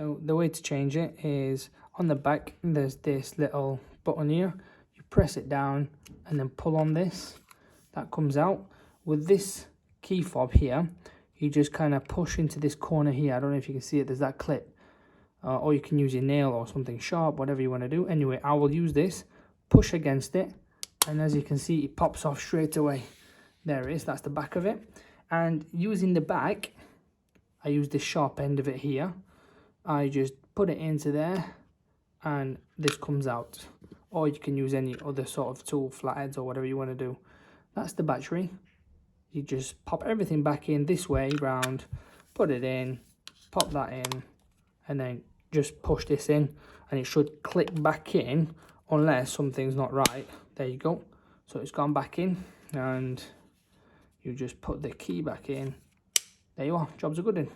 So the way to change it is on the back, there's this little button here. You press it down and then pull on this. That comes out. With this key fob here, you just kind of push into this corner here. I don't know if you can see it. There's that clip. Or you can use your nail or something sharp, whatever you want to do. Anyway, I will use this, push against it, and as you can see, it pops off straight away. There it is. That's the back of it. And using the back, I use the sharp end of it here. I just put it into there and this comes out. Or you can use any other sort of tool, flatheads or whatever you want to do. That's the battery. You just pop everything back in this way round, put it in, pop that in, and then just push this in and it should click back in unless something's not right. There you go. So it's gone back in and you just put the key back in. There you are. Job's a good one.